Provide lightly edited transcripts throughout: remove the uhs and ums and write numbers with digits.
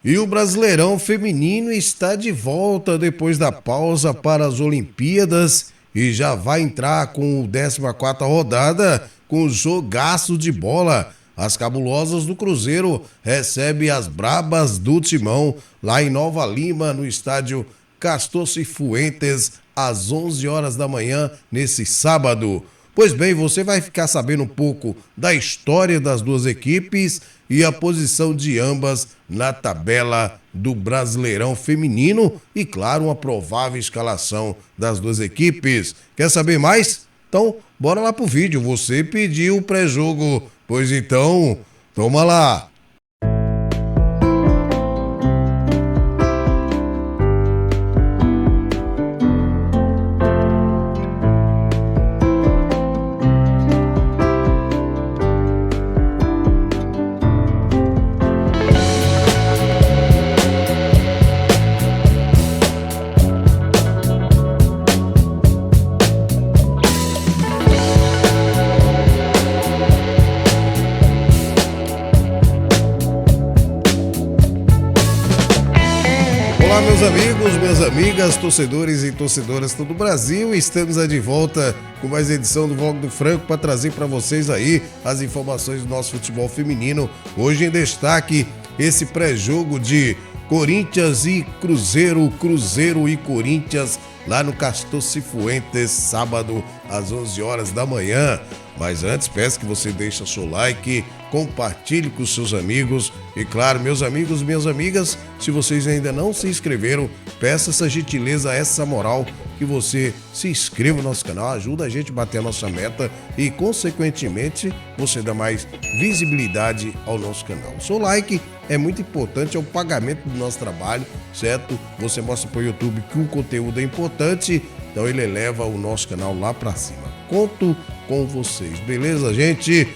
E o Brasileirão Feminino está de volta depois da pausa para as Olimpíadas e já vai entrar com a 14ª rodada com jogaço de bola. As cabulosas do Cruzeiro recebem as brabas do Timão lá em Nova Lima, no estádio Castor Cifuentes, às 11 horas da manhã, nesse sábado. Pois bem, você vai ficar sabendo um pouco da história das duas equipes e a posição de ambas na tabela do Brasileirão Feminino e, claro, uma provável escalação das duas equipes. Quer saber mais? Então, bora lá pro vídeo. Você pediu o pré-jogo, pois então, toma lá! Olá, meus amigos, minhas amigas, torcedores e torcedoras de todo o Brasil. Estamos de volta com mais edição do Vlog do Franco para trazer para vocês aí as informações do nosso futebol feminino. Hoje em destaque esse pré-jogo de Corinthians e Cruzeiro, Cruzeiro e Corinthians lá no Castor Cifuentes, sábado às 11 horas da manhã. Mas antes, peço que você deixe seu like, compartilhe com seus amigos e, claro, meus amigos e minhas amigas, se vocês ainda não se inscreveram, peço essa gentileza, essa moral, que você se inscreva no nosso canal, ajuda a gente a bater a nossa meta e, consequentemente, você dá mais visibilidade ao nosso canal. O seu like é muito importante, é o pagamento do nosso trabalho, certo? Você mostra para o YouTube que o conteúdo é importante, então ele eleva o nosso canal lá para cima. Conto com vocês, beleza, gente?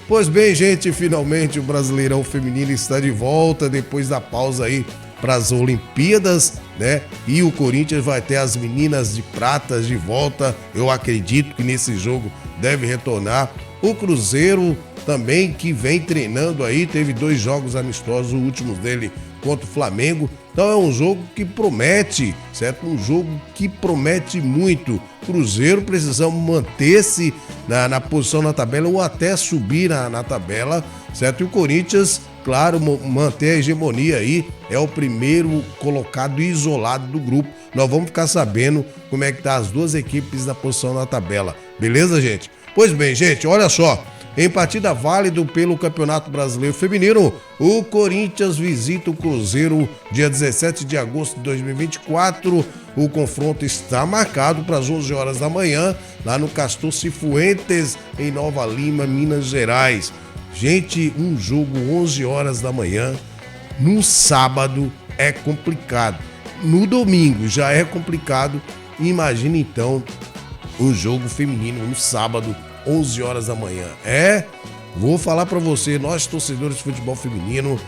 Pois bem, gente, finalmente o Brasileirão Feminino está de volta depois da pausa aí para as Olimpíadas, né? E o Corinthians vai ter as meninas de pratas de volta. Eu acredito que nesse jogo deve retornar. O Cruzeiro também, que vem treinando aí, teve 2 jogos amistosos, o último dele contra o Flamengo. Então é um jogo que promete, certo? Um jogo que promete muito. Cruzeiro precisamos manter-se na posição na tabela ou até subir na tabela, certo? E o Corinthians, claro, manter a hegemonia aí, é o primeiro colocado isolado do grupo. Nós vamos ficar sabendo como é que tá as duas equipes na posição na tabela, beleza, gente? Pois bem, gente, olha só. Em partida válida pelo Campeonato Brasileiro Feminino, o Corinthians visita o Cruzeiro dia 17 de agosto de 2024. O confronto está marcado para as 11 horas da manhã, lá no Castor Cifuentes, em Nova Lima, Minas Gerais. Gente, um jogo 11 horas da manhã, no sábado é complicado. No domingo já é complicado. Imagina então o jogo feminino no sábado, 11 horas da manhã. Vou falar pra você, nós torcedores de futebol feminino,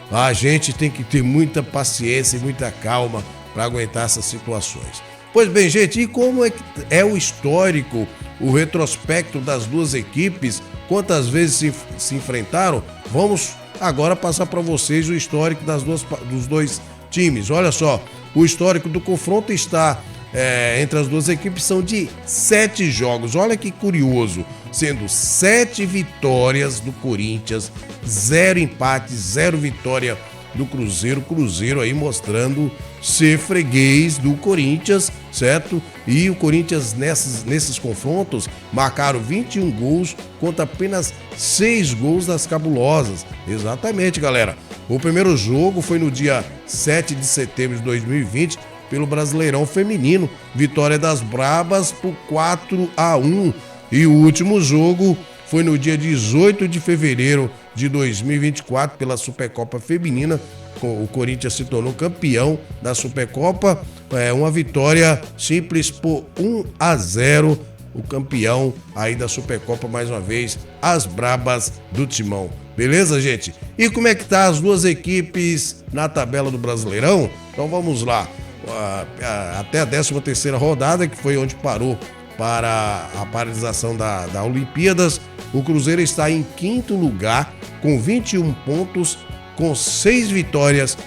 a gente tem que ter muita paciência e muita calma para aguentar essas situações. Pois bem, gente, e como é o histórico, o retrospecto das duas equipes, quantas vezes se enfrentaram? Vamos agora passar para vocês o histórico dos dois times. Olha só, o histórico do confronto está entre as duas equipes são de 7 jogos. Olha que curioso, sendo 7 vitórias do Corinthians, 0 empates, 0 vitória do Cruzeiro. Cruzeiro aí mostrando ser freguês do Corinthians, certo? E o Corinthians nesses confrontos marcaram 21 gols contra apenas 6 gols das cabulosas. Exatamente, galera. O primeiro jogo foi no dia 7 de setembro de 2020, pelo Brasileirão Feminino, vitória das Brabas por 4-1. E o último jogo foi no dia 18 de fevereiro de 2024, pela Supercopa Feminina. O Corinthians se tornou campeão da Supercopa, uma vitória simples por 1-0. O campeão aí da Supercopa, mais uma vez, as Brabas do Timão. Beleza, gente? E como é que tá as duas equipes na tabela do Brasileirão? Então vamos lá. Até a 13ª rodada, que foi onde parou para a paralisação da Olimpíadas, o Cruzeiro está em 5º lugar com 21 pontos, com 6 vitórias,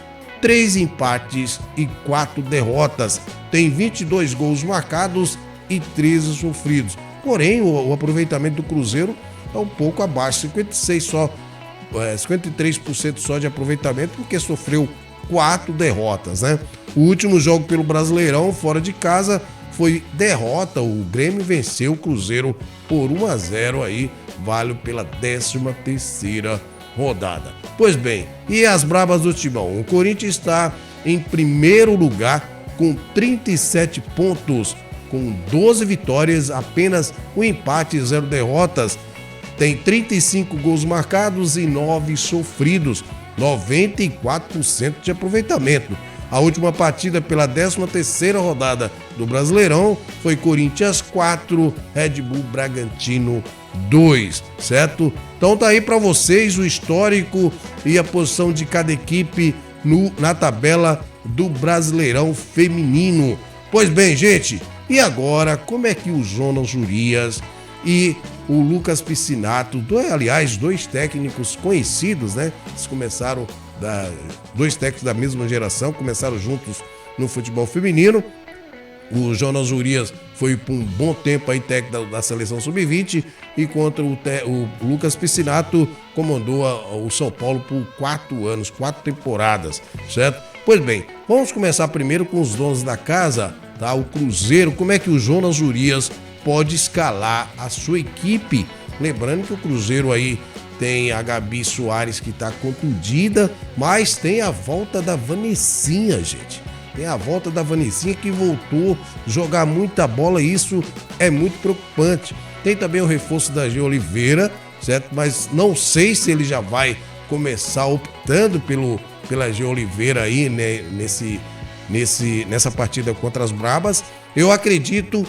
3 empates e 4 derrotas. Tem 22 gols marcados e 13 sofridos. Porém, o aproveitamento do Cruzeiro é um pouco abaixo, 53% só de aproveitamento, porque sofreu 4 derrotas, né? O último jogo pelo Brasileirão, fora de casa, foi derrota. O Grêmio venceu o Cruzeiro por 1-0 aí, vale pela 13ª rodada. Pois bem, e as brabas do Timão? O Corinthians está em primeiro lugar com 37 pontos, com 12 vitórias, apenas um empate e 0 derrotas. Tem 35 gols marcados e 9 sofridos, 94% de aproveitamento. A última partida pela 13ª rodada do Brasileirão foi Corinthians 4, Red Bull Bragantino 2, certo? Então tá aí para vocês o histórico e a posição de cada equipe na tabela do Brasileirão Feminino. Pois bem, gente, e agora como é que o Jonas Urias e o Lucas Piscinato, dois técnicos conhecidos, né? Eles começaram, dois técnicos da mesma geração, começaram juntos no futebol feminino. O Jonas Urias foi por um bom tempo aí técnico da seleção sub-20, enquanto o Lucas Piscinato comandou o São Paulo por 4 anos, 4 temporadas, certo? Pois bem, vamos começar primeiro com os donos da casa, tá? O Cruzeiro. Como é que o Jonas Urias pode escalar a sua equipe? Lembrando que o Cruzeiro aí tem a Gabi Soares, que está contundida, mas tem a volta da Vanessinha, gente. Tem a volta da Vanessinha, que voltou a jogar muita bola, e isso é muito preocupante. Tem também o reforço da G. Oliveira, certo? Mas não sei se ele já vai começar optando pela G. Oliveira aí, né, nessa partida contra as Brabas. Eu acredito,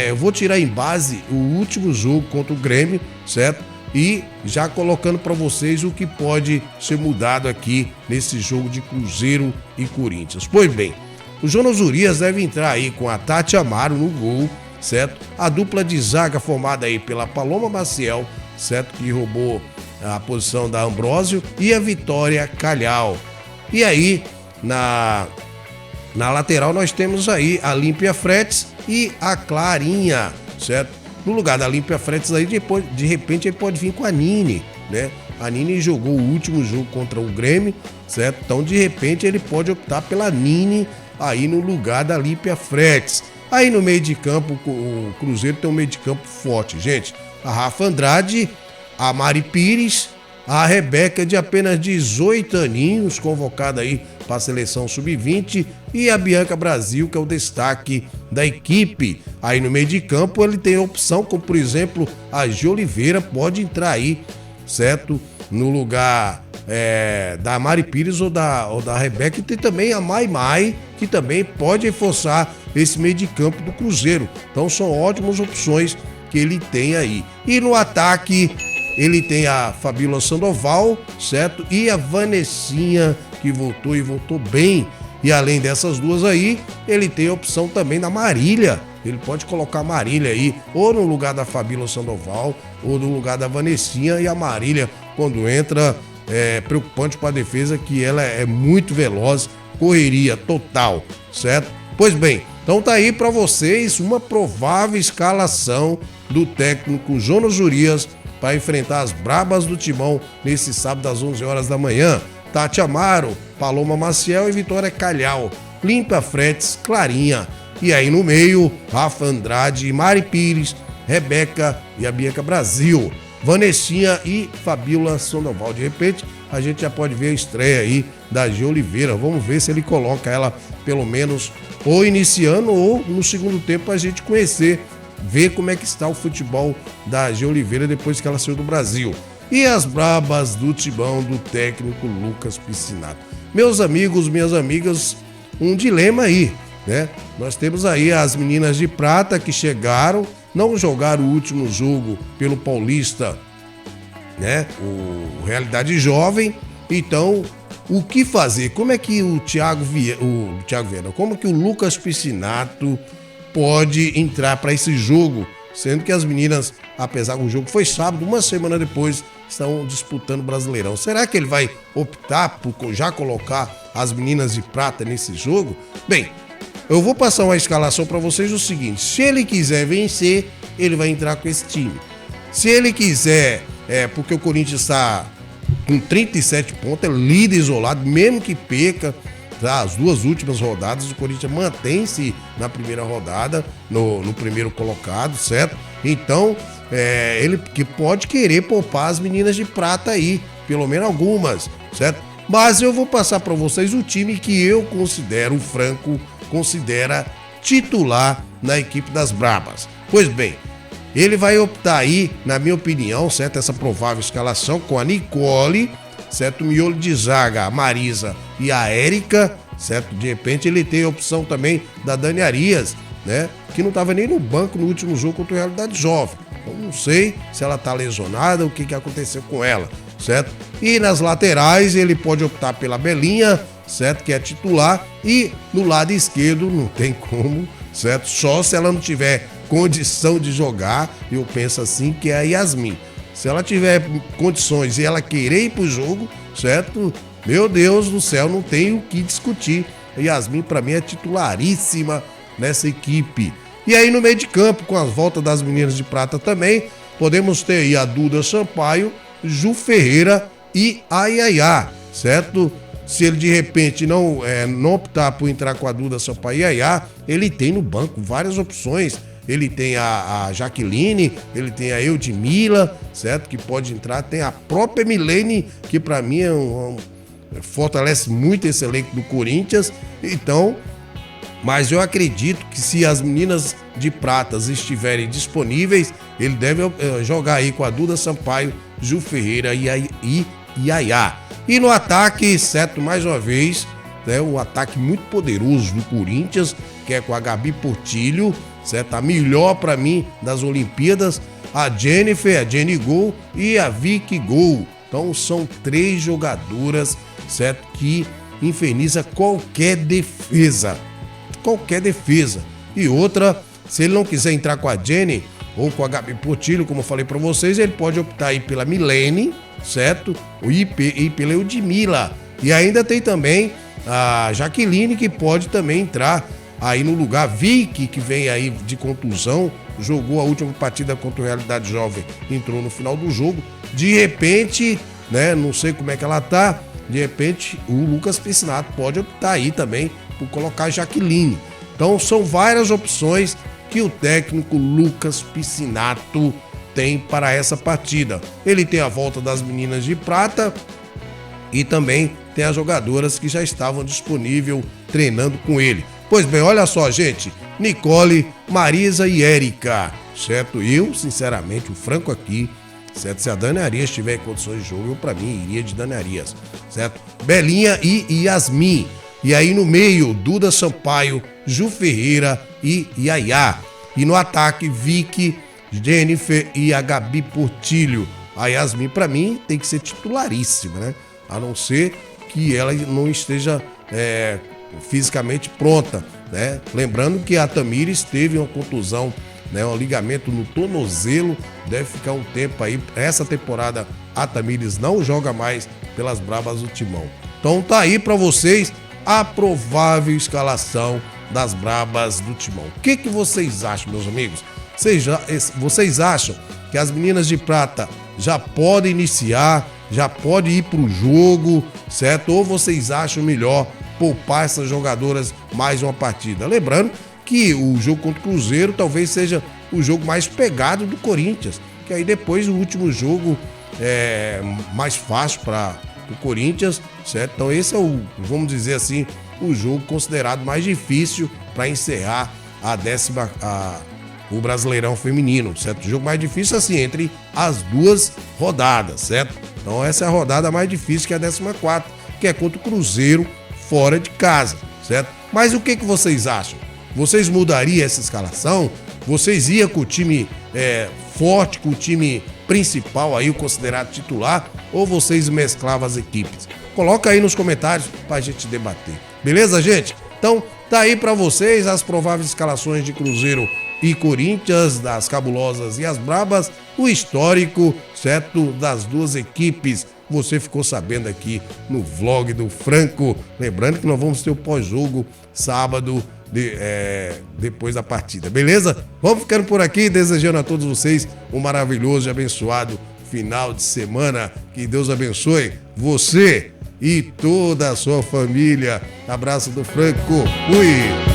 eu vou tirar em base o último jogo contra o Grêmio, certo? E já colocando para vocês o que pode ser mudado aqui nesse jogo de Cruzeiro e Corinthians. Pois bem, o Jonas Urias deve entrar aí com a Tati Amaro no gol, certo? A dupla de zaga formada aí pela Paloma Maciel, certo? Que roubou a posição da Ambrósio, e a Vitória Calhau. E aí, na lateral nós temos aí a Límpia Fretes e a Clarinha, certo? No lugar da Límpia Fretes aí, depois, de repente, ele pode vir com a Nini, né? A Nini jogou o último jogo contra o Grêmio, certo? Então, de repente, ele pode optar pela Nini aí no lugar da Límpia Fretes. Aí no meio de campo, o Cruzeiro tem um meio de campo forte, gente. A Rafa Andrade, a Mari Pires, a Rebeca, de apenas 18 aninhos, convocada aí para a seleção sub-20, e a Bianca Brasil, que é o destaque da equipe. Aí no meio de campo ele tem opção, como por exemplo a G. Oliveira pode entrar aí, certo? No lugar da Mari Pires ou da Rebeca. E tem também a Mai, que também pode reforçar esse meio de campo do Cruzeiro. Então são ótimas opções que ele tem aí. E no ataque ele tem a Fabíola Sandoval, certo? E a Vanessinha, que voltou e voltou bem. E além dessas duas aí, ele tem a opção também da Marília. Ele pode colocar a Marília aí, ou no lugar da Fabíola Sandoval, ou no lugar da Vanessinha. E a Marília, quando entra, é preocupante para a defesa, que ela é muito veloz, correria total, certo? Pois bem, então tá aí para vocês uma provável escalação do técnico Jonas Urias para enfrentar as Brabas do Timão nesse sábado às 11 horas da manhã. Tati Amaro, Paloma Maciel e Vitória Calhau, Límpia Fretes, Clarinha. E aí no meio, Rafa Andrade, Mari Pires, Rebeca e a Bianca Brasil, Vanessinha e Fabíola Sandoval. De repente, a gente já pode ver a estreia aí da G. Oliveira. Vamos ver se ele coloca ela pelo menos ou iniciando ou no segundo tempo, a gente conhecer, ver como é que está o futebol da G. Oliveira depois que ela saiu do Brasil. E as Brabas do Timão do técnico Lucas Piscinato. Meus amigos, minhas amigas, um dilema aí, né? Nós temos aí as meninas de prata que chegaram, não jogaram o último jogo pelo Paulista, né? O Realidade Jovem. Então, o que fazer? Como é que o Thiago Vieira, como que o Lucas Piscinato pode entrar para esse jogo? Sendo que as meninas, apesar que o jogo foi sábado, uma semana depois estão disputando o Brasileirão. Será que ele vai optar por já colocar as meninas de prata nesse jogo? Bem, eu vou passar uma escalação para vocês o seguinte: se ele quiser vencer, ele vai entrar com esse time. Se ele quiser, porque o Corinthians está com 37 pontos, é líder isolado, mesmo que perca as duas últimas rodadas, o Corinthians mantém-se na primeira rodada, no primeiro colocado, certo? Então, ele que pode querer poupar as meninas de prata aí, pelo menos algumas, certo? Mas eu vou passar para vocês o time que eu considero, o Franco considera titular na equipe das Brabas. Pois bem, ele vai optar aí, na minha opinião, certo? Essa provável escalação com a Nicole, certo? O miolo de zaga, a Marisa e a Érica, certo? De repente ele tem a opção também da Dani Arias, né? Que não estava nem no banco no último jogo contra o Realidade Jovem. Eu não sei se ela tá lesionada, o que aconteceu com ela, certo? E nas laterais ele pode optar pela Belinha, certo? Que é titular. E no lado esquerdo não tem como, certo? Só se ela não tiver condição de jogar, eu penso assim, que é a Yasmin. Se ela tiver condições e ela querer ir pro jogo, certo? Meu Deus do céu, não tem o que discutir. A Yasmin, para mim, é titularíssima nessa equipe. E aí no meio de campo, com as voltas das meninas de prata também, podemos ter aí a Duda Sampaio, Ju Ferreira e a Yaya, certo? Se ele de repente não optar por entrar com a Duda Sampaio e a Yaya, ele tem no banco várias opções. Ele tem a Jaqueline, ele tem a Eudmila, certo? Que pode entrar. Tem a própria Milene, que para mim fortalece muito esse elenco do Corinthians. Então, mas eu acredito que se as meninas de pratas estiverem disponíveis, ele deve jogar aí com a Duda Sampaio, Ju Ferreira e Yaya. E no ataque, certo? Mais uma vez, um ataque muito poderoso do Corinthians, que é com a Gabi Portillo, certo? A melhor para mim das Olimpíadas, a Jennifer, a Jenny Gol e a Vicky Gol. Então são 3 jogadoras, certo? Que inferniza qualquer defesa. Qualquer defesa. E outra, se ele não quiser entrar com a Jenny ou com a Gabi Portillo, como eu falei para vocês, ele pode optar aí pela Milene, certo? E pela Eudmila. E ainda tem também a Jaqueline, que pode também entrar aí no lugar. Vicky, que vem aí de contusão, jogou a última partida contra o Realidade Jovem, entrou no final do jogo. De repente, né, não sei como é que ela tá, de repente o Lucas Piscinato pode optar aí também por colocar a Jaqueline. Então são várias opções que o técnico Lucas Piscinato tem para essa partida. Ele tem a volta das meninas de prata e também tem as jogadoras que já estavam disponíveis treinando com ele. Pois bem, olha só, gente, Nicole, Marisa e Érica, certo? Eu, sinceramente, o Franco aqui, certo? Se a Dani Arias tiver em condições de jogo, eu, pra mim, iria de Dani Arias, certo? Belinha e Yasmin. E aí no meio, Duda Sampaio, Ju Ferreira e Yaya. E no ataque, Vicky, Jennifer e a Gabi Portillo. A Yasmin, pra mim, tem que ser titularíssima, né? A não ser que ela não esteja fisicamente pronta, né? Lembrando que a Tamires teve uma contusão, né? Um ligamento no tornozelo, deve ficar um tempo aí. Essa temporada a Tamires não joga mais pelas Brabas do Timão. Então tá aí pra vocês a provável escalação das Brabas do Timão. O que vocês acham, meus amigos? Vocês acham que as meninas de prata já podem iniciar, já podem ir pro jogo, certo? Ou vocês acham melhor poupar essas jogadoras mais uma partida? Lembrando que o jogo contra o Cruzeiro talvez seja o jogo mais pegado do Corinthians, que aí depois o último jogo é mais fácil para o Corinthians, certo? Então esse é vamos dizer assim, o jogo considerado mais difícil para encerrar o Brasileirão Feminino, certo? O jogo mais difícil assim, entre as duas rodadas, certo? Então essa é a rodada mais difícil, que é a 14ª, que é contra o Cruzeiro fora de casa, certo? Mas o que vocês acham? Vocês mudariam essa escalação? Vocês iam com o time forte, com o time principal aí, o considerado titular, ou vocês mesclavam as equipes? Coloca aí nos comentários pra gente debater. Beleza, gente? Então, tá aí pra vocês as prováveis escalações de Cruzeiro e Corinthians, das Cabulosas e as Brabas, o histórico, certo, das duas equipes. Você ficou sabendo aqui no vlog do Franco. Lembrando que nós vamos ter o pós-jogo sábado, depois da partida, beleza? Vamos ficando por aqui, desejando a todos vocês um maravilhoso e abençoado final de semana. Que Deus abençoe você e toda a sua família. Abraço do Franco. Fui!